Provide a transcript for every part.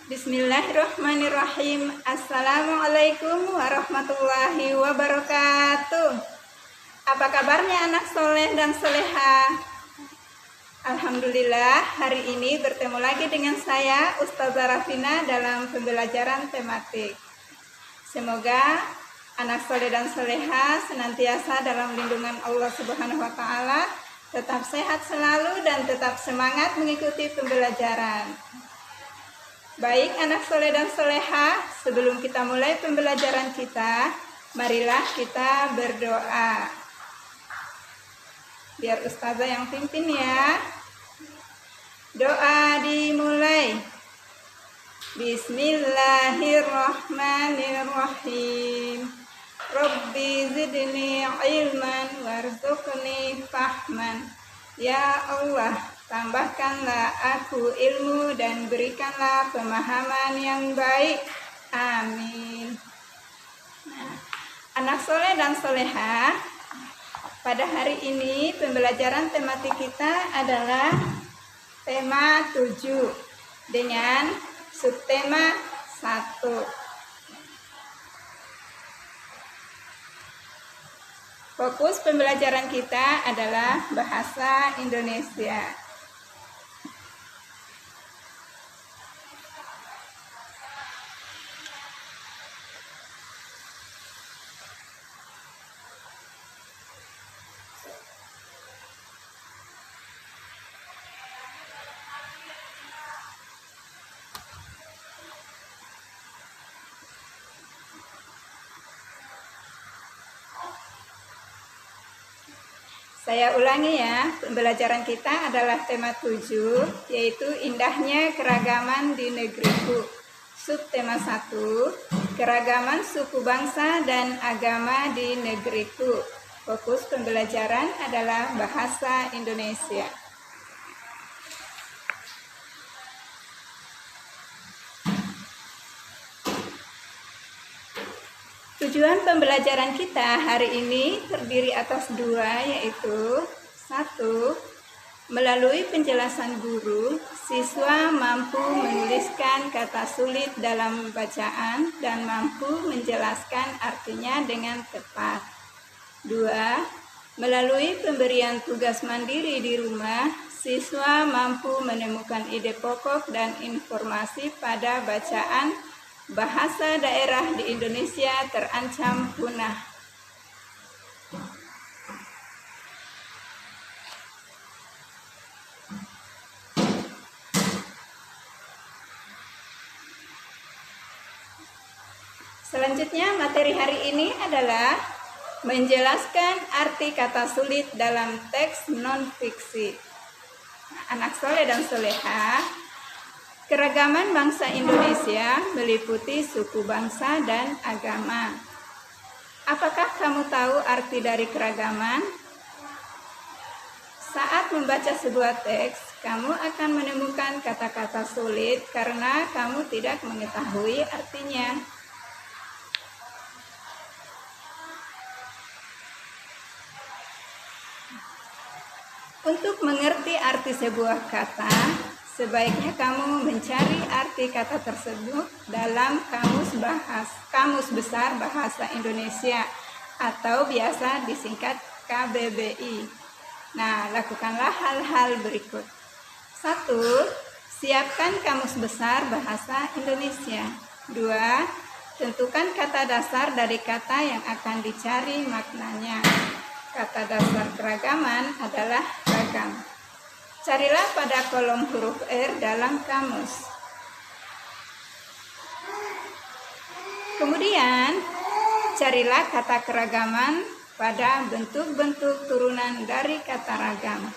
Bismillahirrahmanirrahim. Assalamualaikum warahmatullahi wabarakatuh. Apa kabarnya anak soleh dan soleha? Alhamdulillah, hari ini bertemu lagi dengan saya Ustazah Rafina dalam pembelajaran tematik. Semoga anak soleh dan soleha senantiasa dalam lindungan Allah Subhanahu wa Ta'ala, tetap sehat selalu dan tetap semangat mengikuti pembelajaran. Baik anak soleh dan soleha, sebelum kita mulai pembelajaran kita, marilah kita berdoa. Biar Ustazah yang pimpin ya. Doa dimulai. Bismillahirrahmanirrahim. Rabbi zidni ilman warzuqni fahman. Ya Allah, tambahkanlah aku ilmu dan berikanlah pemahaman yang baik. Amin. Nah, anak soleh dan soleha, pada hari ini pembelajaran tematik kita adalah tema 7 dengan subtema 1. Fokus pembelajaran kita adalah bahasa Indonesia. Saya ulangi ya, pembelajaran kita adalah tema 7, yaitu indahnya keragaman di negeriku. Subtema 1, keragaman suku bangsa dan agama di negeriku. Fokus pembelajaran adalah bahasa Indonesia. Tujuan pembelajaran kita hari ini terdiri atas 2, yaitu 1. Melalui penjelasan guru, siswa mampu menuliskan kata sulit dalam bacaan dan mampu menjelaskan artinya dengan tepat. 2. Melalui pemberian tugas mandiri di rumah, siswa mampu menemukan ide pokok dan informasi pada bacaan. Bahasa daerah di Indonesia terancam punah. Selanjutnya, materi hari ini adalah menjelaskan arti kata sulit dalam teks non-fiksi. Anak soleh dan soleha, keragaman bangsa Indonesia meliputi suku bangsa dan agama. Apakah kamu tahu arti dari keragaman? Saat membaca sebuah teks, kamu akan menemukan kata-kata sulit karena kamu tidak mengetahui artinya. Untuk mengerti arti sebuah kata, sebaiknya kamu mencari arti kata tersebut dalam Kamus Besar Bahasa Indonesia atau biasa disingkat KBBI. Nah, lakukanlah hal-hal berikut. 1. Siapkan Kamus Besar Bahasa Indonesia. 2. Tentukan kata dasar dari kata yang akan dicari maknanya. Kata dasar keragaman adalah ragam. Carilah pada kolom huruf R dalam kamus. Kemudian, carilah kata keragaman pada bentuk-bentuk turunan dari kata ragam.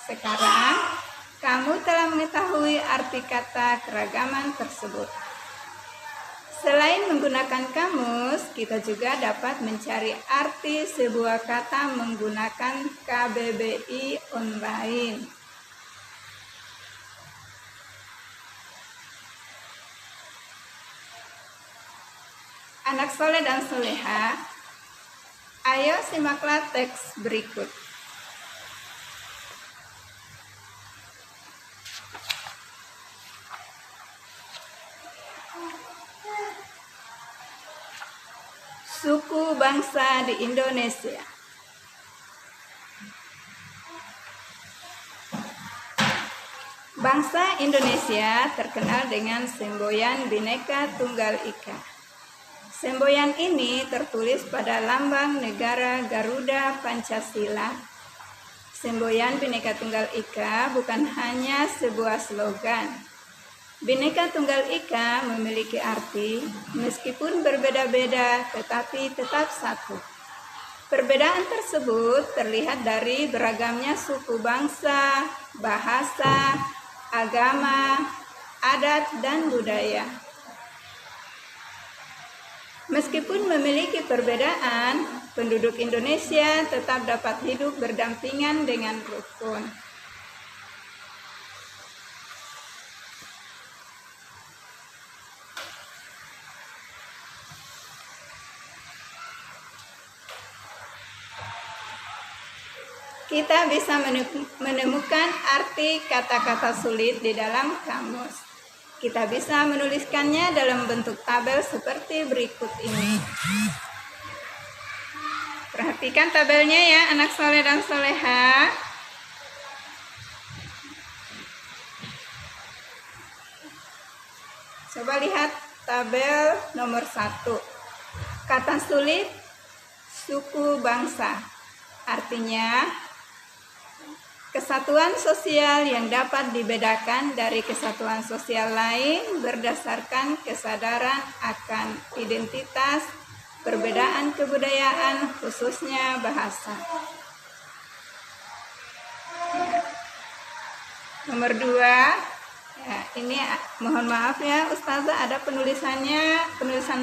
Sekarang, kamu telah mengetahui arti kata keragaman tersebut. Selain menggunakan kamus, kita juga dapat mencari arti sebuah kata menggunakan KBBI online. Anak soleh dan soleha, ayo simaklah teks berikut. Suku bangsa di Indonesia. Bangsa Indonesia terkenal dengan semboyan Bhinneka Tunggal Ika. Semboyan ini tertulis pada lambang negara Garuda Pancasila. Semboyan Bhinneka Tunggal Ika bukan hanya sebuah slogan. Bhinneka Tunggal Ika memiliki arti meskipun berbeda-beda tetapi tetap satu. Perbedaan tersebut terlihat dari beragamnya suku bangsa, bahasa, agama, adat, dan budaya. Meskipun memiliki perbedaan, penduduk Indonesia tetap dapat hidup berdampingan dengan rukun. Kita bisa menemukan arti kata-kata sulit di dalam kamus. Kita bisa menuliskannya dalam bentuk tabel seperti berikut ini. Perhatikan tabelnya ya, anak soleh dan soleha. Coba lihat tabel nomor 1. Kata sulit, suku bangsa. Artinya, kesatuan sosial yang dapat dibedakan dari kesatuan sosial lain berdasarkan kesadaran akan identitas, perbedaan kebudayaan, khususnya bahasa. Nomor 2, ya, ini mohon maaf ya Ustazah, ada penulisan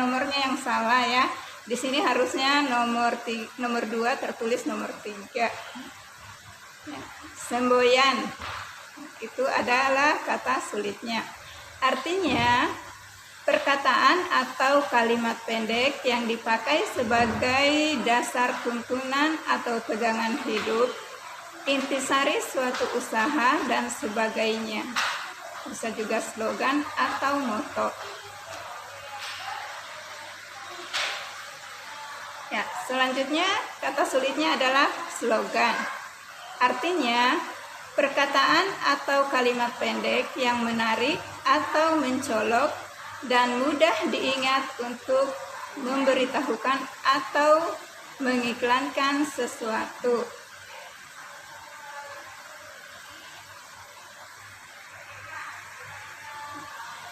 nomornya yang salah ya. Di sini harusnya nomor 2 tertulis nomor 3. Ya, semboyan itu adalah kata sulitnya. Artinya perkataan atau kalimat pendek yang dipakai sebagai dasar tuntunan atau tegangan hidup, intisari suatu usaha dan sebagainya. Bisa juga slogan atau moto. Ya, selanjutnya kata sulitnya adalah slogan. Artinya, perkataan atau kalimat pendek yang menarik atau mencolok dan mudah diingat untuk memberitahukan atau mengiklankan sesuatu.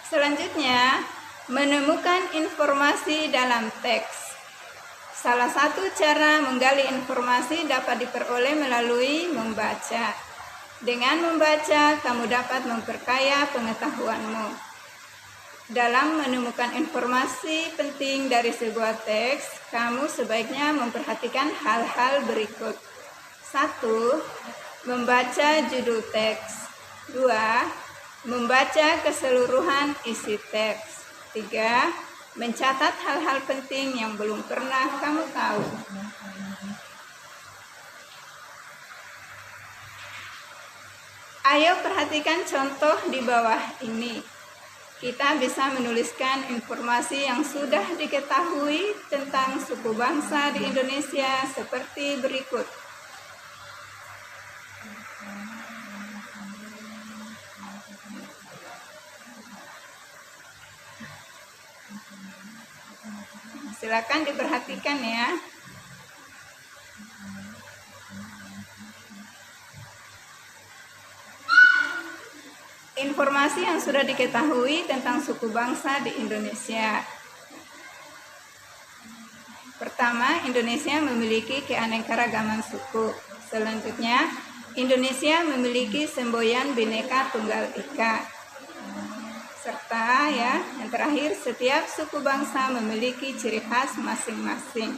Selanjutnya, menemukan informasi dalam teks. Salah satu cara menggali informasi dapat diperoleh melalui membaca. Dengan membaca, kamu dapat memperkaya pengetahuanmu. Dalam menemukan informasi penting dari sebuah teks, kamu sebaiknya memperhatikan hal-hal berikut. 1. Membaca judul teks. 2. Membaca keseluruhan isi teks. 3. Mencatat hal-hal penting yang belum pernah kamu tahu. Ayo perhatikan contoh di bawah ini. Kita bisa menuliskan informasi yang sudah diketahui tentang suku bangsa di Indonesia seperti berikut. Silakan diperhatikan ya. Informasi yang sudah diketahui tentang suku bangsa di Indonesia. Pertama, Indonesia memiliki keanekaragaman suku. Selanjutnya, Indonesia memiliki semboyan Bhinneka Tunggal Ika. Serta ya, yang terakhir, setiap suku bangsa memiliki ciri khas masing-masing.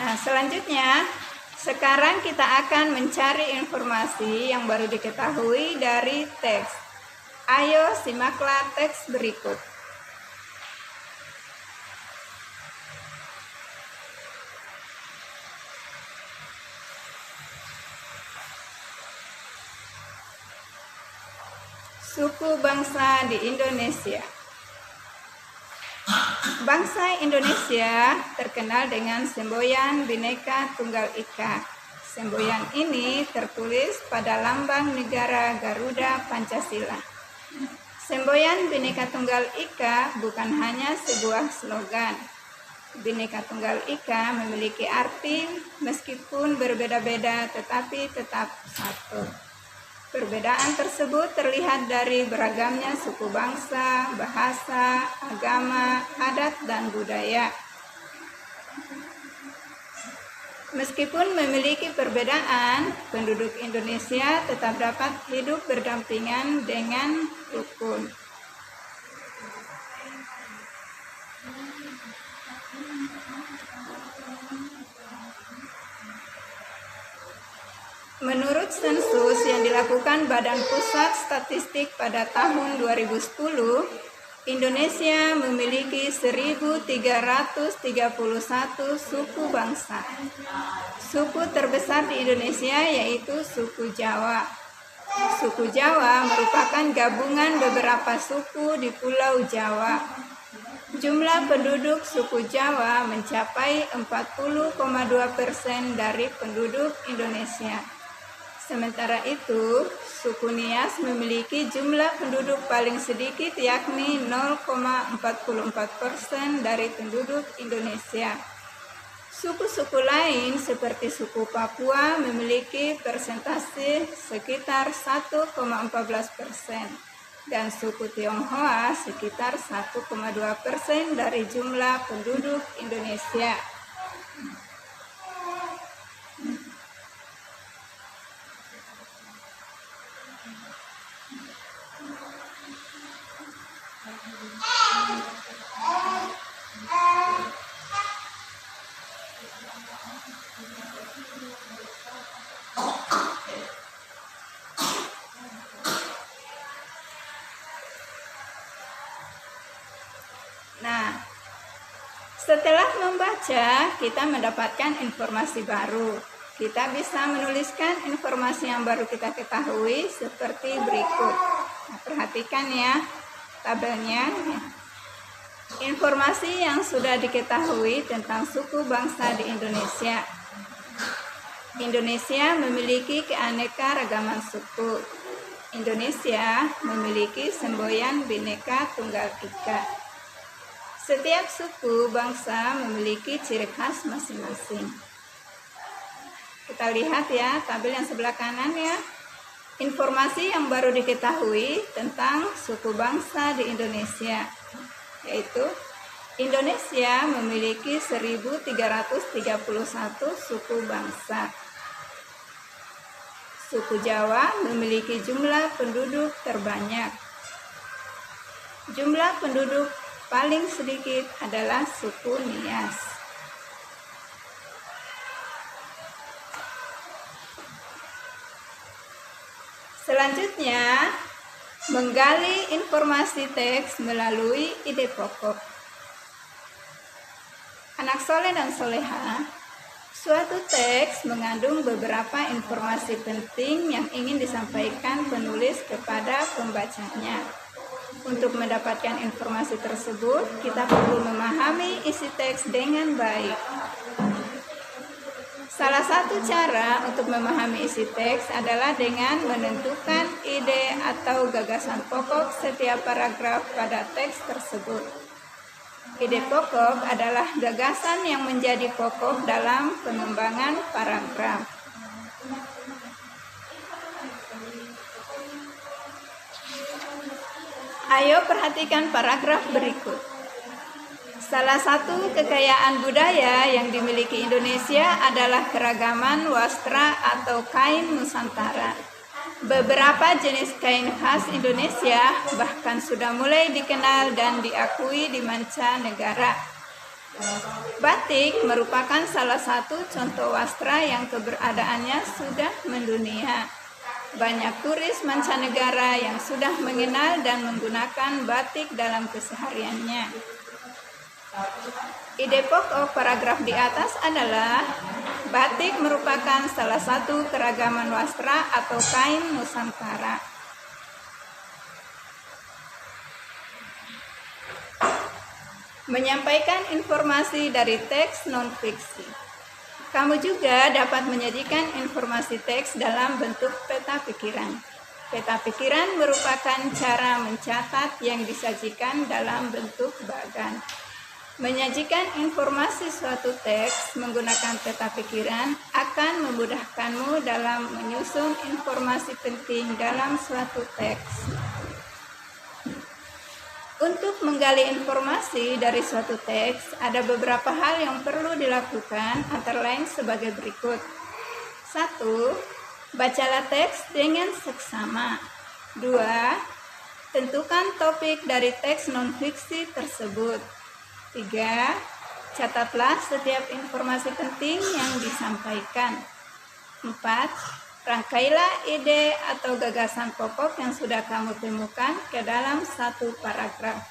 Nah, selanjutnya sekarang kita akan mencari informasi yang baru diketahui dari teks. Ayo simaklah teks berikut. Suku bangsa di Indonesia. Bangsa Indonesia terkenal dengan semboyan Bhinneka Tunggal Ika. Semboyan ini tertulis pada lambang negara Garuda Pancasila. Semboyan Bhinneka Tunggal Ika bukan hanya sebuah slogan. Bhinneka Tunggal Ika memiliki arti meskipun berbeda-beda tetapi tetap satu. Perbedaan tersebut terlihat dari beragamnya suku bangsa, bahasa, agama, adat, dan budaya. Meskipun memiliki perbedaan, penduduk Indonesia tetap dapat hidup berdampingan dengan rukun. Menurut sensus yang dilakukan Badan Pusat Statistik pada tahun 2010, Indonesia memiliki 1.331 suku bangsa. Suku terbesar di Indonesia yaitu suku Jawa. Suku Jawa merupakan gabungan beberapa suku di Pulau Jawa. Jumlah penduduk suku Jawa mencapai 40,2% dari penduduk Indonesia. Sementara itu, suku Nias memiliki jumlah penduduk paling sedikit yakni 0,44% dari penduduk Indonesia. Suku-suku lain seperti suku Papua memiliki persentase sekitar 1,14% dan suku Tionghoa sekitar 1,2% dari jumlah penduduk Indonesia. Nah, setelah membaca, kita mendapatkan informasi baru. Kita bisa menuliskan informasi yang baru kita ketahui seperti berikut. Nah, perhatikan ya tabelnya. Informasi yang sudah diketahui tentang suku bangsa di Indonesia. Indonesia memiliki keanekaragaman suku. Indonesia memiliki semboyan Bhinneka Tunggal Ika. Setiap suku bangsa memiliki ciri khas masing-masing. Kita lihat ya tabel yang sebelah kanan ya. Informasi yang baru diketahui tentang suku bangsa di Indonesia, yaitu Indonesia memiliki 1.331 suku bangsa. Suku Jawa memiliki jumlah penduduk terbanyak. Jumlah penduduk paling sedikit adalah suku Nias. Selanjutnya, menggali informasi teks melalui ide pokok. Anak soleh dan soleha, suatu teks mengandung beberapa informasi penting yang ingin disampaikan penulis kepada pembacanya. Untuk mendapatkan informasi tersebut, kita perlu memahami isi teks dengan baik. Salah satu cara untuk memahami isi teks adalah dengan menentukan ide atau gagasan pokok setiap paragraf pada teks tersebut. Ide pokok adalah gagasan yang menjadi pokok dalam pengembangan paragraf. Ayo perhatikan paragraf berikut. Salah satu kekayaan budaya yang dimiliki Indonesia adalah keragaman wastra atau kain Nusantara. Beberapa jenis kain khas Indonesia bahkan sudah mulai dikenal dan diakui di mancanegara. Batik merupakan salah satu contoh wastra yang keberadaannya sudah mendunia. Banyak turis mancanegara yang sudah mengenal dan menggunakan batik dalam kesehariannya. Ide pokok paragraf di atas adalah batik merupakan salah satu keragaman wastra atau kain Nusantara. Menyampaikan informasi dari teks non-fiksi. Kamu juga dapat menyajikan informasi teks dalam bentuk peta pikiran. Peta pikiran merupakan cara mencatat yang disajikan dalam bentuk bagan. Menyajikan informasi suatu teks menggunakan peta pikiran akan memudahkanmu dalam menyusun informasi penting dalam suatu teks. Untuk menggali informasi dari suatu teks, ada beberapa hal yang perlu dilakukan antara lain sebagai berikut. 1. Bacalah teks dengan seksama. 2. Tentukan topik dari teks non-fiksi tersebut. 3. Catatlah setiap informasi penting yang disampaikan. 4. Rangkailah ide atau gagasan pokok yang sudah kamu temukan ke dalam satu paragraf.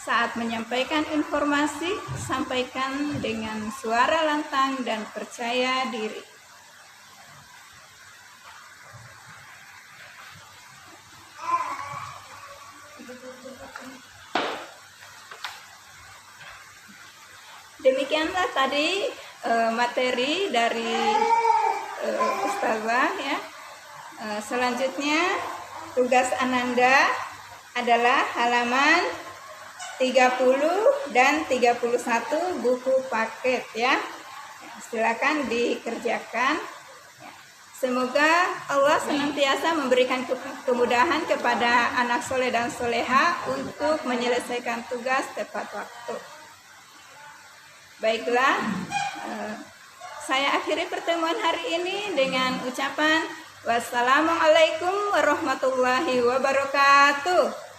Saat menyampaikan informasi, sampaikan dengan suara lantang dan percaya diri. Demikianlah tadi materi dari Ustazah ya. Selanjutnya tugas Ananda adalah halaman 30 dan 31 buku paket ya. Silakan dikerjakan. Semoga Allah senantiasa memberikan kemudahan kepada anak soleh dan soleha untuk menyelesaikan tugas tepat waktu. Baiklah, saya akhiri pertemuan hari ini dengan ucapan wassalamualaikum warahmatullahi wabarakatuh.